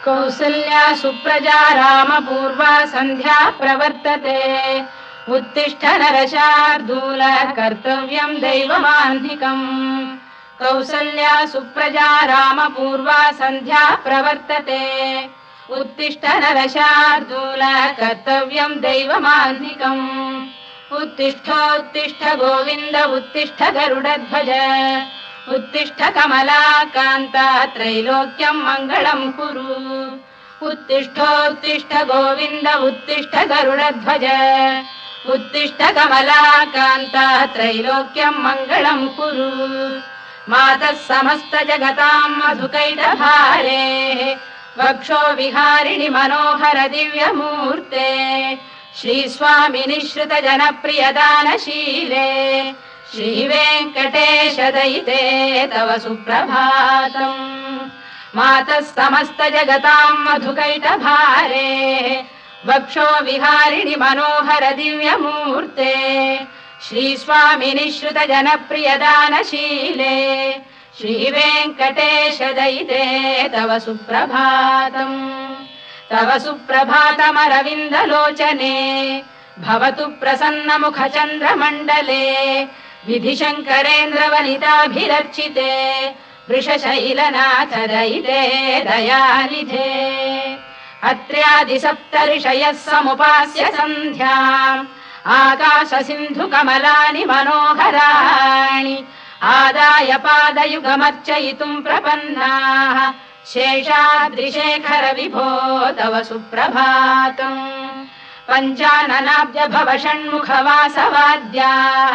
कौसल्या सुप्रजा रामपूर्वा सन्ध्या प्रवर्तते उत्तिष्ठ नरशार्दूल कर्तव्यं दैवमाह्निकम् कौसल्या सुप्रजा रामपूर्वा सन्ध्या प्रवर्तते उत्तिष्ठ नरशार्दूल कर्तव्यं दैवमाह्निकम् उत्तिष्ठोत्तिष्ठ गोविन्द उत्तिष्ठ गरुडध्वज उत्तिष्ठ कमलाकान्ता त्रैलोक्यं मङ्गलं कुरु उत्तिष्ठोत्तिष्ठ गोविन्द उत्तिष्ठ गरुडध्वज उत्तिष्ठ कमलाकान्ता त्रैलोक्यं मङ्गलं कुरु मातः समस्त जगतां मधुकैटभारेः वक्षो विहारिणि मनोहर दिव्यमूर्ते श्रीस्वामि निःश्रित जनप्रियदानशीले श्रीवेङ्कटेश दयिते तव सुप्रभातम् मातः समस्त जगतां मधुकैटभारेः वक्षो विहारिणि मनोहर दिव्यमूर्ते श्रीस्वामि निःश्रित जनप्रियदानशीले श्रीवेङ्कटेश दयिते तव सुप्रभातम् तव सुप्रभातमरविन्दलोचने भवतु प्रसन्नमुखचन्द्रमण्डले विधिशङ्करेन्द्रवनिताभिरर्चिते वृषशैलनाथ दयिते दयानिधे अत्र्यादिसप्तऋषयः समुपास्य सन्ध्याम् आकाशसिन्धुकमलानि मनोहराणि आदाय पादयुगमर्चयितुं प्रपन्नाः शेषाद्रिशेखर विभो तव सुप्रभातम् पञ्चाननाब्ज भव षण्मुखवासवाद्याः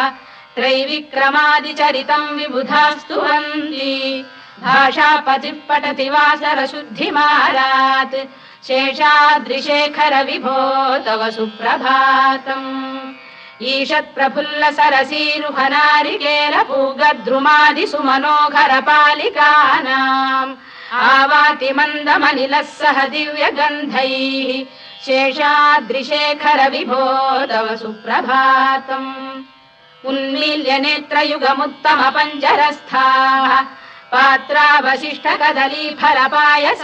त्रैविक्रमादिचरितं विबुधास्तुवन्ति भाषापतिः पठति वासरशुद्धिमारात् शेषाद्रिशेखर विभो तव सुप्रभातम् ईषत्प्रफुल्ल सरसीरुहनारिकेलपूगद्रुमादिसुमनोहर पालिकानाम् आवाति मन्दमनिलः सह दिव्यगन्धैः शेषाद्रिशेखर विभो तव सुप्रभातम् उन्मील्य नेत्रयुगमुत्तम पञ्जरस्थाः पात्रावशिष्ट कदलीफलपायसानि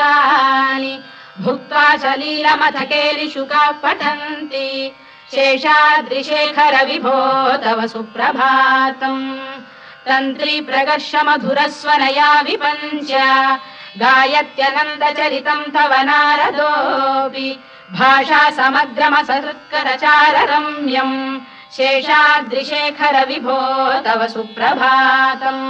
भुक्त्वा सलीलमथकेलिशुकाः पठन्ति शेषाद्रिशेखर विभो तव सुप्रभातम् तन्त्री प्रकर्ष मधुरस्वनया विपञ्च गायत्यनन्दचरितं तव नारदोऽपि भाषा समग्रमसहृत्करचाररम्यम् शेषाद्रिशेखर विभो तव सुप्रभातम्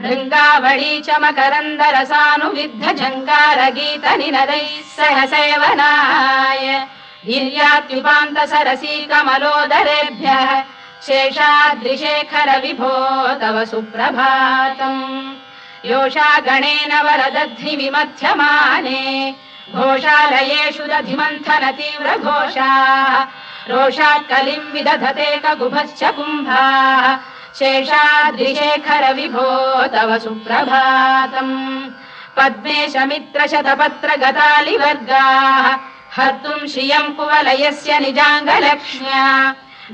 भृङ्गावळी च मकरन्दरसानुविद्ध झङ्कारगीत निनदैः सह सेवनाय गिर्यात्युपान्त सरसी कमलोदरेभ्यः शेषाद्रिशेखर विभो तव सुप्रभातम् योषा गणेन वरदध्नि विमथ्यमाने घोषालयेषु दधिमन्थन तीव्र घोषाः रोषात् कलिं विदधते ककुभश्च कुम्भाः शेषाद्रिशेखर विभो तव सुप्रभातम् पद्मेश मित्र शतपत्र गतालिवर्गाः हर्तुं श्रियं कुवलयस्य निजाङ्गलक्ष्म्या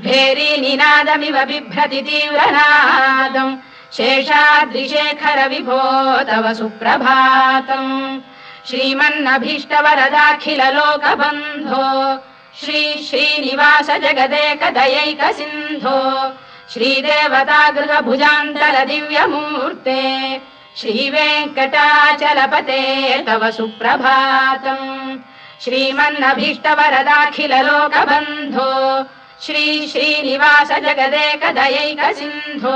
भेरी निनादमिव बिभ्रति तीव्रनादम् शेषाद्रिशेखर विभो तव सुप्रभातम् श्रीमन्नभीष्टवरदाखिल लोकबन्धो श्री श्रीनिवास जगदेक दयैक सिन्धो श्रीदेवतागृह भुजान्तल दिव्यमूर्ते श्रीवेङ्कटाचलपते तव सुप्रभातम् श्रीमन्नभीष्टवरदाखिल लोकबन्धो श्री श्रीनिवास जगदेक दयैक सिन्धो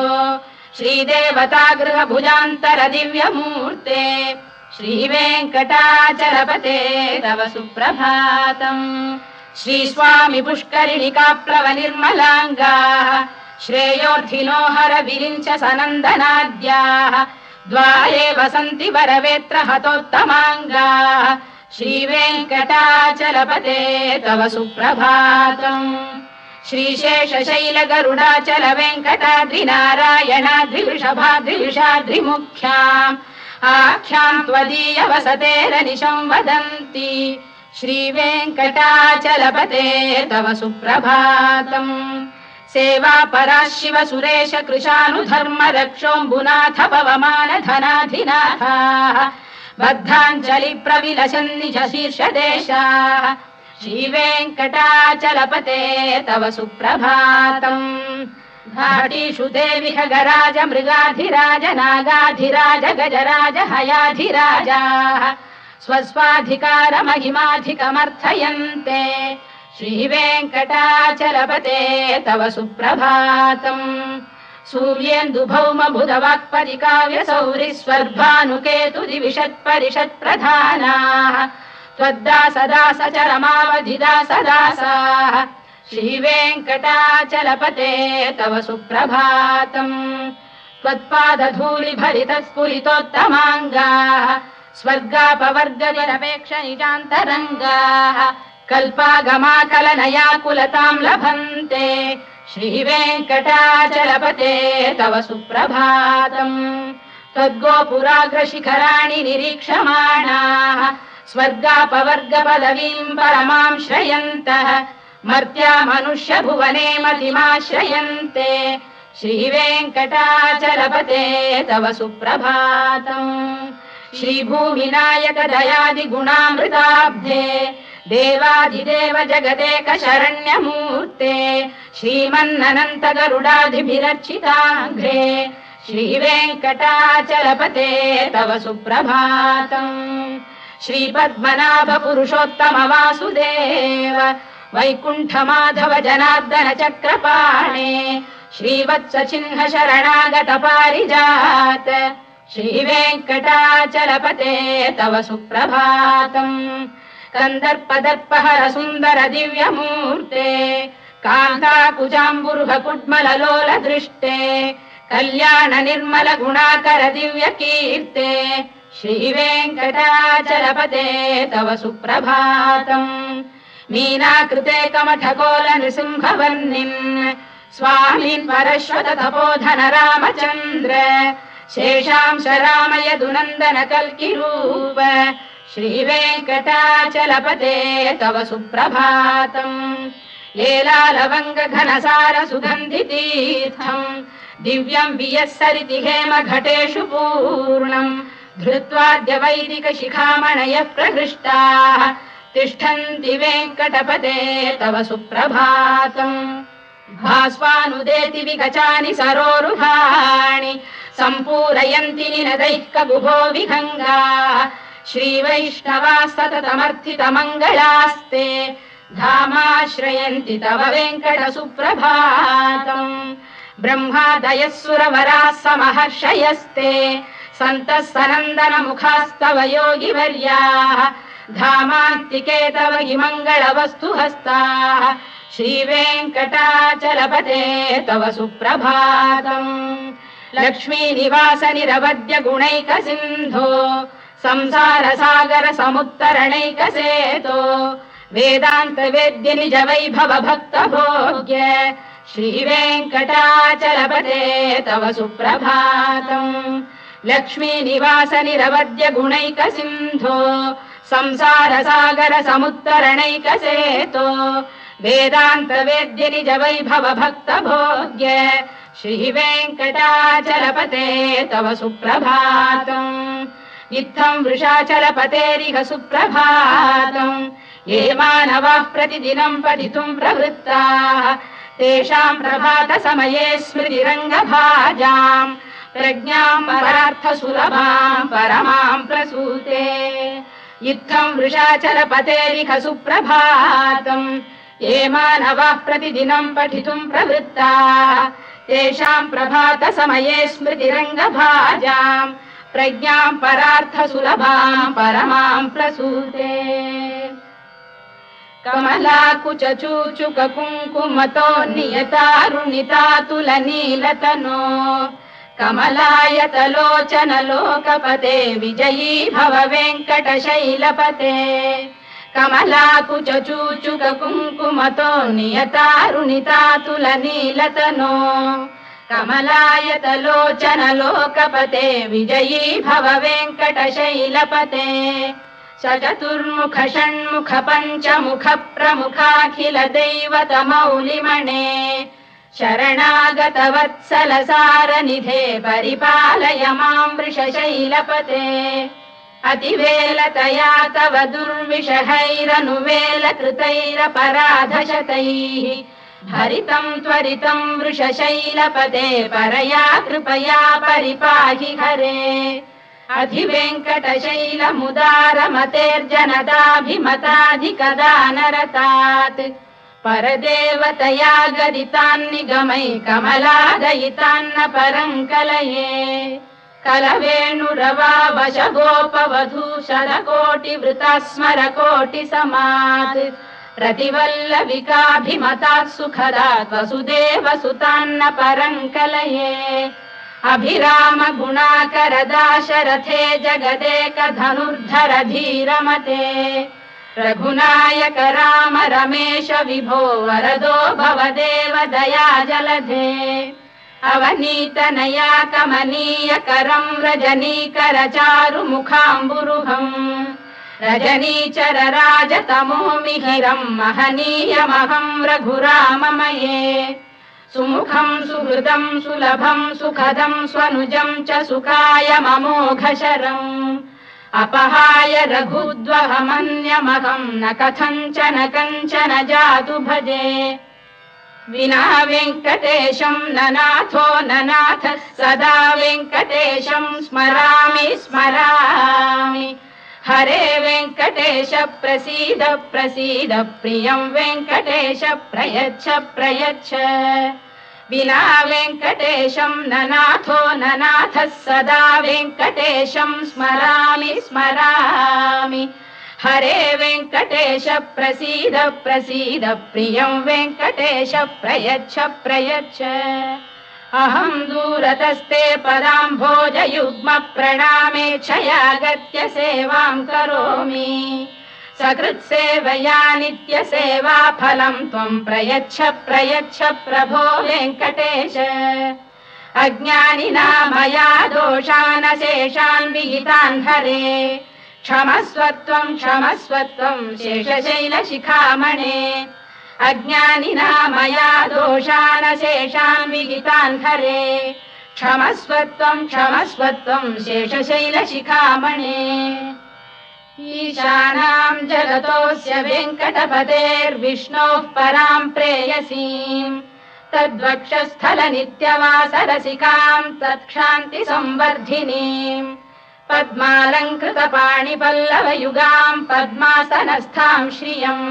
श्रीदेवतागृह भुजान्तर दिव्यमूर्ते श्रीवेङ्कटाचलपते तव सुप्रभातम् श्रीस्वामि पुष्करिणिकाप्लव निर्मलाङ्गाः श्रेयोर्थिनो हर विरिञ्च सनन्दनाद्याः द्वारे वसन्ति वरवेत्र हतोत्तमाङ्गाः श्रीवेङ्कटाचलपते तव सुप्रभातम् श्रीशेषशैल गरुडाचल वेङ्कटाद्रिनारायणाद्रिवृषभाद्रिविषाद्रिमुख्याम् आख्यां त्वदीय वसतेरनिशं वदन्ति श्रीवेङ्कटाचलपते तव सुप्रभातम् सेवा परा शिव सुरेश कृशानुधर्म रक्षोऽम्बुनाथ पवमान धनाधिनाथाः बद्धाञ्जलि प्रविलसन् निज शीर्षदेशाः श्रीवेङ्कटाचलपते तव सुप्रभातम् घाटीषु देवि खगराज मृगाधिराज नागाधिराज गजराज हयाधिराजाः स्वस्वाधिकारमहिमाधिकमर्थयन्ते श्रीवेङ्कटाचलपते तव सुप्रभातम् सूर्येन्दुभौम बुधवाक्परि काव्यसौरि स्वर्भानुकेतुदिविषत्परिषत्प्रधानाः त्वद्दासदासचरमावधिदासदासाः श्रीवेङ्कटाचलपते तव सुप्रभातम् त्वत्पादधूलिभरितस्फुरितोत्तमाङ्गाः स्वर्गापवर्गनिरपेक्ष निजान्तरङ्गाः कल्पागमाकलनयाकुलताम् लभन्ते श्रीवेङ्कटाचलपते तव सुप्रभातम् त्वद्गोपुराग्रशिखराणि निरीक्षमाणाः स्वर्गापवर्गपदवीम् परमाम् श्रयन्तः मर्त्या मनुष्य भुवने मतिमाश्रयन्ते श्रीवेङ्कटाचलपते तव सुप्रभातम् श्रीभूमिनायक दयादिगुणामृताब्धे देवाधिदेव जगदेक शरण्यमूर्ते श्रीमन्ननन्त गरुडाधिभिरर्चिताघ्रे श्रीवेङ्कटाचलपते तव सुप्रभातम् श्रीपद्मनाभ पुरुषोत्तम वासुदेव वैकुण्ठमाधव जनार्दन चक्रपाणे श्रीवत्स चिह्न शरणागत पारिजात श्रीवेङ्कटाचलपते तव सुप्रभातम् कन्दर्पदर्पहर सुन्दर दिव्यमूर्ते कान्ताकुजाम्बुरुह कुड्मललोल दृष्टे कल्याण निर्मल गुणाकर दिव्यकीर्ते श्रीवेङ्कटाचलपते तव सुप्रभातम् मीनाकृते कमठकोल नृसिंहवर्णिन् स्वामीन् परश्वत तपोधन रामचन्द्र शेषांश रामय दुनन्दन कल्किरूप श्रीवेङ्कटाचलपते तव सुप्रभातम् लेलालवङ्ग घनसार सुगन्धितीर्थम् दिव्यम् वियस्सरिति हेम घटेषु पूर्णम् धृत्वाद्य वैदिक शिखामणयः प्रहृष्टाः तिष्ठन्ति वेङ्कटपते तव सुप्रभातम् भास्वानुदेति विगचानि सरोरुहाणि सम्पूरयन्ति निनदैः कबुभो विहङ्गाः श्रीवैष्णवाः सततमर्थितमङ्गलास्ते धामाश्रयन्ति तव वेङ्कट सुप्रभातम् ब्रह्मादयः सुरवराः समहर्षयस्ते सन्तः सनन्दन मुखास्तव योगिवर्याः धामान्तिके तव हि मङ्गलवस्तु हस्ताः श्रीवेङ्कटाचलपते तव सुप्रभातम् लक्ष्मीनिवास निरवद्य गुणैक सिन्धो संसार सागर समुत्तरणैकसेतो वेदान्त वेद्य निज वैभव भक्त भोग्य श्रीवेङ्कटाचलपते तव सुप्रभातम् लक्ष्मीनिवास निरवद्य गुणैक सिन्धो संसार सागर समुत्तरणैकसेतो वेदान्त वेद्य निज वैभव भक्त भोग्य श्रीवेङ्कटाचलपते तव सुप्रभातम् इत्थम् वृषाचलपतेरिह सुप्रभातम् ये मानवाः प्रतिदिनम् पठितुम् प्रवृत्ताः तेषाम् प्रभात समये स्मृतिरङ्गभाजाम् प्रज्ञाम् परार्थ सुलभाम् परमाम् प्रसूते इत्थम् वृषाचलपतेरिह सुप्रभातम् ये मानवाः प्रतिदिनम् पठितुम् प्रवृत्ताः तेषाम् प्रभात समये स्मृतिरङ्गभाजाम् प्रज्ञाम् परार्थ सुलभाम् परमाम् प्रसूते कमलाकुच चूचुक कुङ्कुमतो नियतारुणितातुल नीलतनो कमलायतलोचन लोकपते विजयी भव वेङ्कटशैलपते कमलाकुच चूचुक कुङ्कुमतो नियतारुणितातुल नीलतनो कमलायतलोचन लोकपते विजयी भव वेङ्कटशैलपते चतुर्मुख षण्मुख पञ्चमुख प्रमुखाखिल दैवत मौलिमणे शरणागतवत्सलसारनिधे परिपालय मां वृषशैलपते अतिवेलतया तव दुर्विषहैरनुवेलकृतैरपराधशतैः भरितं त्वरितं वृषशैलपते परया कृपया परिपाहि हरे अधिवेङ्कटशैलमुदारमतेर्जनदाभिमताधिकदानरतात् परदेवतया गदितान्निगमै कमलादयितान्न परं कलये कलवेणुरवावशगोपवधूशरकोटिवृतास्मरकोटिसमात् प्रतिवल्लविकाभिमतात् सुखदात् वसुदेवसुतान्न परं कलये अभिराम गुणाकरदाशरथे जगदेकधनुर्धर धीरमते रघुनायक राम रमेश विभो वरदो भवदेव दया जलधे अवनीतनया कमनीयकरं रजनीकर चारुमुखाम्बुरुहम् रजनीचर राजतमो मिहिरं महनीयमहं रघुराममये सुमुखं सुहृदं सुलभं सुखदं स्वनुजं च सुखायममोघशरम् अपहाय रघुद्वहमन्यमहं न कथञ्चन कञ्चन जातु भजे विना वेङ्कटेशं ननाथो ननाथ सदा वेङ्कटेशं स्मरामि स्मरामि हरे वेङ्कटेश प्रसीद प्रसीद प्रियं वेङ्कटेश प्रयच्छ प्रयच्छ विना वेङ्कटेशं ननाथो ननाथः सदा वेङ्कटेशं स्मरामि स्मरामि हरे वेङ्कटेश प्रसीद प्रसीद प्रियं वेङ्कटेश प्रयच्छ प्रयच्छ अहं दूरतस्ते पदाम्भोजयुग्म प्रणामेच्छयागत्य सेवां करोमि सकृत्सेवया नित्यसेवा फलं त्वं प्रयच्छ प्रयच्छ प्रभो वेङ्कटेश अज्ञानिना मया दोषानशेषान् विहितान् हरे क्षमस्वत्वं क्षमस्वत्वं शेषशैलशिखामणे अज्ञानिना मया दोषानशेषान् विहितान् हरे क्षमस्वत्वं क्षमस्वत्वं शेषशैलशिखामणे ईशानां जगतोऽस्य वेङ्कटपतेर्विष्णोः परां प्रेयसीं तद्वक्षस्थलनित्यवासरसिकां तत्क्षान्तिसंवर्धिनीं पद्मालङ्कृतपाणिपल्लवयुगां पद्मासनस्थां श्रियम्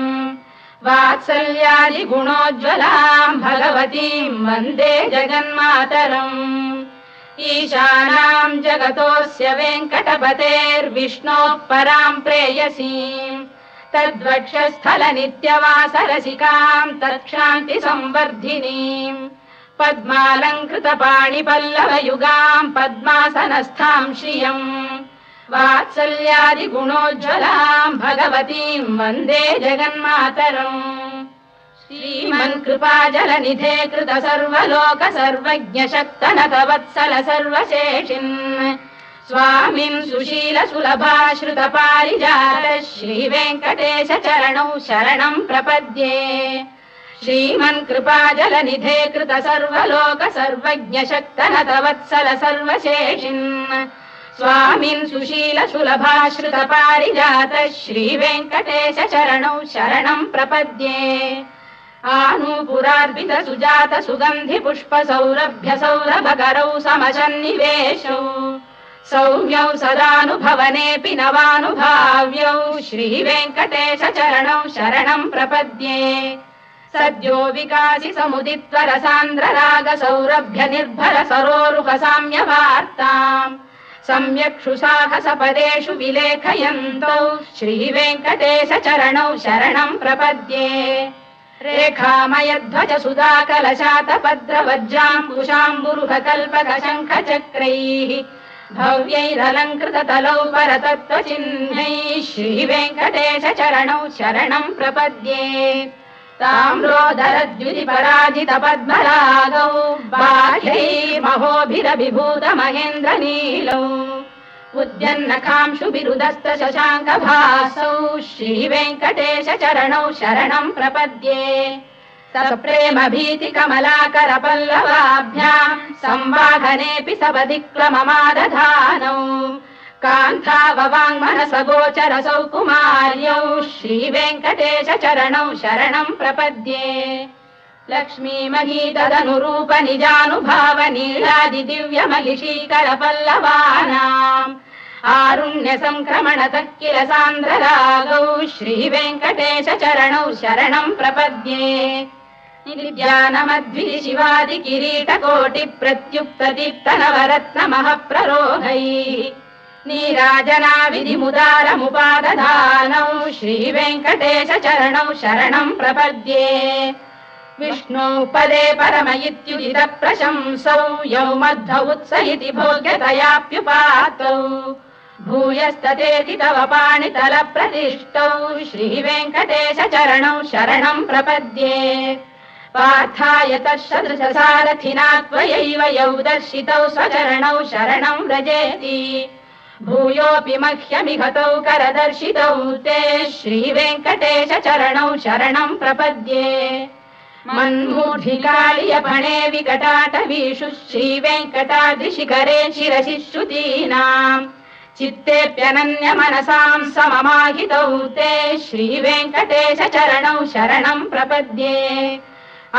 वात्सल्यादिगुणोज्ज्वलां भगवतीं वन्दे जगन्मातरम् ईशानां जगतोऽस्य वेङ्कटपतेर्विष्णोः परां प्रेयसीं तद्वक्षस्थलनित्यवासरसिकां तत्क्षान्तिसंवर्धिनीं पद्मालङ्कृतपाणिपल्लवयुगां पद्मासनस्थां श्रियम् वात्सल्यादिगुणोज्ज्वलां भगवतीं वन्दे जगन्मातरम् श्रीमन्कृपाजलनिधे कृत सर्वलोक सर्वज्ञ शक्तनत वत्सल सर्वशेषिन् स्वामिन् सुशील सुलभाश्रित पारिजात श्रीवेङ्कटेश चरणौ शरणं प्रपद्ये श्रीमन्कृपाजलनिधे कृत सर्वलोक सर्वज्ञ शक्तनत वत्सल सर्वशेषिन् स्वामिन् सुशील सुलभाश्रित पारिजात श्रीवेङ्कटेश चरणौ शरणं प्रपद्ये आनूपुरार्पित सुजात सुगन्धि पुष्प सौरभ्य सौरभकरौ समसन्निवेशौ सौम्यौ सदानुभवनेऽपि नवानुभाव्यौ श्रीवेङ्कटेश चरणौ शरणं प्रपद्ये सद्यो विकासि समुदित्व रसान्द्र राग सौरभ्य निर्भर सरोरुह साम्यवार्ताम् सम्यक्षु साहसपदेषु विलेखयन्तौ श्रीवेङ्कटेश चरणौ शरणं प्रपद्ये रेखामयध्वज सुधाकलशातपद्रवज्राङ्कुशाम्बुरुह कल्पक शङ्खचक्रैः भव्यैरलङ्कृततलौ परतत्त्वचिह्नैः श्रीवेङ्कटेश चरणौ शरणं प्रपद्ये ताम्रोदरद्युतिपराजित पद्मरागौ बाह्यैर्महोभिरभिभूत महेन्द्रनीलौ उद्यन्नखांशुभिरुदस्त शशाङ्कभासौ श्रीवेङ्कटेश चरणौ शरणं प्रपद्ये सप्रेम भीति कमलाकर पल्लवाभ्याम् संवाहनेऽपि सवधिक्लममादधानौ कान्थाववाङ्मनस गोचरसौ कुमार्यौ श्रीवेङ्कटेश चरणौ शरणम् प्रपद्ये लक्ष्मी महीतदनुरूप निजानुभाव नीलादि दिव्य महिषीकर पल्लवानाम् आरुण्य संक्रमणतः किल सान्द्ररागौ श्रीवेङ्कटेश चरणौ शरणम् प्रपद्ये नित्यानमद्भि शिवादि किरीटकोटि प्रत्युक्त दीप्त नवरत्न महप्ररोहैः नीराजना विधिमुदारमुपादधानौ श्रीवेङ्कटेश चरणौ शरणम् प्रपद्ये विष्णु पदे परम इत्युदित प्रशंसौ यौ मध्व उत्स इति भोग्यतयाप्युपातौ भूयस्ततेति तव पाणितल प्रतिष्ठौ श्रीवेङ्कटेश चरणौ शरणम् प्रपद्ये पार्थाय तत्सदृश सारथिना त्वयैव यौ दर्शितौ स्वचरणौ शरणम् व्रजेति भूयोऽपि मह्यमिहतौ करदर्शितौ ते श्रीवेङ्कटेश चरणौ शरणम् प्रपद्ये मन्मूढिकालियपणे विकटाटवीषु श्रीवेङ्कटाद्रिशिखरे शिरसि श्रुतीनाम् चित्तेऽप्यनन्य मनसाम् सममाहितौ ते श्रीवेङ्कटेश चरणौ शरणम् प्रपद्ये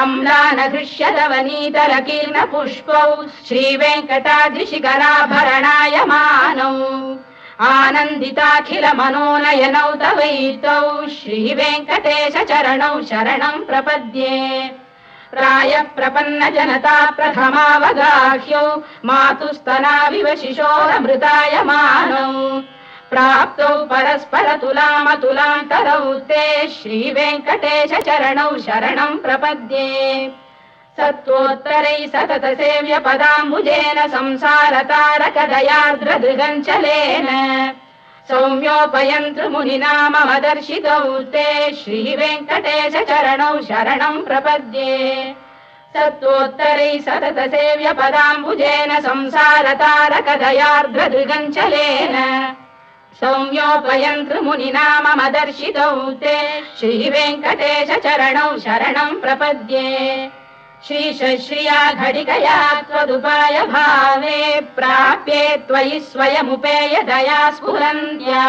अम्लानघृष्यदवनीतलकीर्ण पुष्पौ श्रीवेङ्कटाद्रिशिखराभरणायमानौ आनन्दिताखिल मनोनयनौ तवैतौ श्रीवेङ्कटेश चरणौ शरणम् प्रपद्ये प्रायः प्रपन्न जनता प्रथमावगाह्यौ मातुस्तनाविव शिशोरमृतायमानौ प्राप्तौ परस्पर तुलामतुलान्तरौ ते श्रीवेङ्कटेश चरणौ शरणम् प्रपद्ये सत्त्वोत्तरै सतत सेव्य पदाम्बुजेन संसारतारकदयार्द्रदृगञ्चलेन सौम्योपयन्तृ मुनिना मम दर्शितौ ते श्रीवेङ्कटेश चरणौ शरणम् प्रपद्ये सत्त्वोत्तरै सतत सेव्य पदाम्बुजेन संसारतारकदयार्द्रदृगञ्चलेन सौम्योपयन्तृ मुनिना मम दर्शितौ ते श्रीवेङ्कटेश चरणौ शरणम् प्रपद्ये श्रीशश्रिया घटिकया त्वदुपाय भावे प्राप्ये त्वयि स्वयमुपेय दया स्फुरन्त्या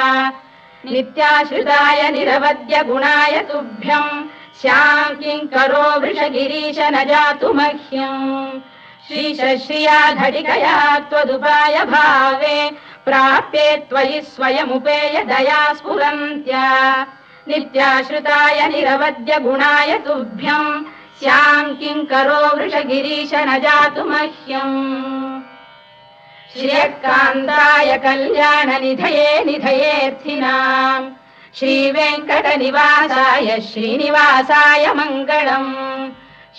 नित्याश्रिताय निरवद्य गुणाय तुभ्यम् स्याम् किङ्करो वृषगिरीश न जातु मह्यम् श्रीशश्रिया घटिकया त्वदुपाय भावे प्राप्ये त्वयि स्वयमुपेय दया स्फुरन्त्या नित्याश्रिताय निरवद्य गुणाय तुभ्यम् स्याम् किङ्करो वृषगिरीश न जातु मह्यम् श्रियकान्ताय कल्याण निधये निधयेऽर्थिनाम् श्रीवेङ्कटनिवासाय श्रीनिवासाय मङ्गलम्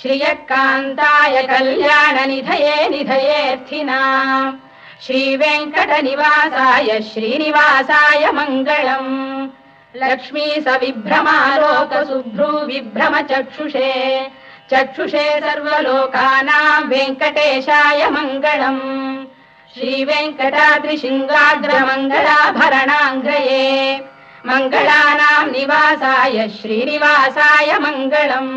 श्रियकान्ताय कल्याण निधये निधयेऽर्थिनाम् श्रीवेङ्कटनिवासाय श्रीनिवासाय मङ्गलम् लक्ष्मी सविभ्रमालोक सुभ्रू विभ्रम चक्षुषे चक्षुषे सर्वलोकानाम् वेङ्कटेशाय मङ्गलम् श्रीवेङ्कटाद्रिशृङ्गाग्रमङ्गलाभरणाङ्ग्रये मङ्गलानाम् निवासाय श्रीनिवासाय मङ्गलम्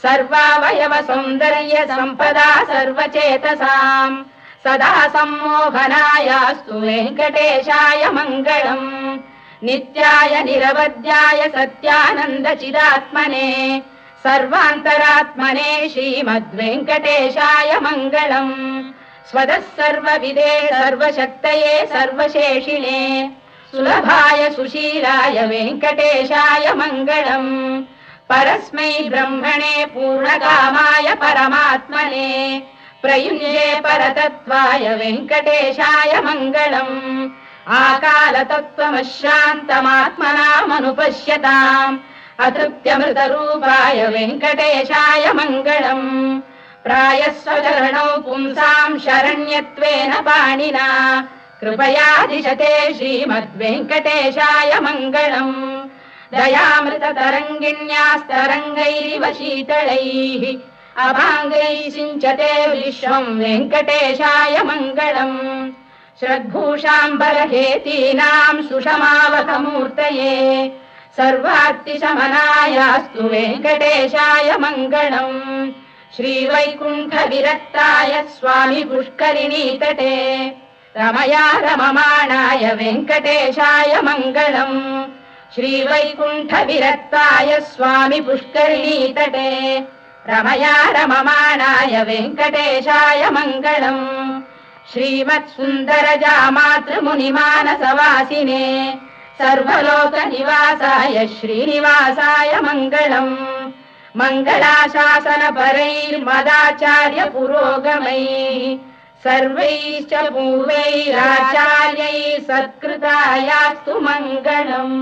सर्वावयव सौन्दर्य सम्पदा सर्वचेतसाम् सदा सम्मोहनायास्तु वेङ्कटेशाय मङ्गलम् नित्याय निरवध्याय सत्यानन्द चिदात्मने सर्वान्तरात्मने श्रीमद्वेङ्कटेशाय मङ्गलम् स्वतः सर्वविदे सर्वशक्तये सर्वशेषिणे सुलभाय सुशीलाय वेङ्कटेशाय मङ्गलम् परस्मै ब्रह्मणे पूर्णकामाय परमात्मने प्रयुञ्जे परतत्त्वाय वेङ्कटेशाय मङ्गलम् आकालतत्त्वमशान्तमात्मनामनुपश्यताम् अतृप्त्यमृतरूपाय वेङ्कटेशाय मङ्गलम् प्रायः स्वचरणौ पुंसाम् शरण्यत्वेन पाणिना कृपयादिशते श्रीमद्वेङ्कटेशाय मङ्गलम् दयामृततरङ्गिण्यास्तरङ्गैरिव शीतलैः अभाङ्गैः सिञ्चते विश्वम् वेङ्कटेशाय मङ्गलम् श्रद्भूषाम्बरहेतीनाम् सुषमावकमूर्तये सर्वार्तिशमनायास्तु वेङ्कटेशाय मङ्गलम् श्रीवैकुण्ठविरक्ताय स्वामी पुष्करिणीतटे रमया रममाणाय वेङ्कटेशाय मङ्गलम् श्रीवैकुण्ठविरक्ताय स्वामी पुष्करिणीतटे रमया रममाणाय वेङ्कटेशाय मङ्गलम् श्रीमत्सुन्दरजामातृमुनिमानसवासिने सर्वलोकनिवासाय श्रीनिवासाय मङ्गलम् मङ्गलाशासनपरैर्मदाचार्य पुरोगमैः सर्वैश्च पूर्वैराचार्यैः सत्कृतायास्तु मङ्गलम्।